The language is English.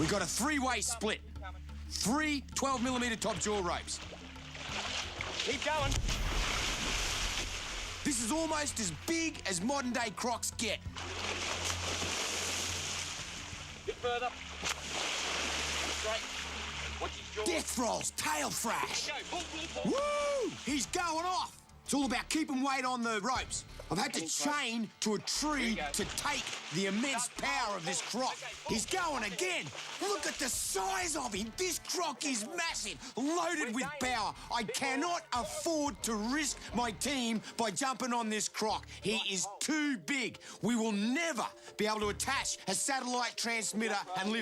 We got a three-way split. 3 12mm top jaw ropes. Keep going. This is almost as big as modern-day Crocs get. Bit further. Straight. Watch his jaw. Death rolls, tail thrash. Go. Pull, pull, pull. Woo! He's going off. It's all about keeping weight on the ropes. I've had to chain to a tree to take the immense power of this croc. He's going again. Look at the size of him. This croc is massive, loaded with power. I cannot afford to risk my team by jumping on this croc. He is too big. We will never be able to attach a satellite transmitter and live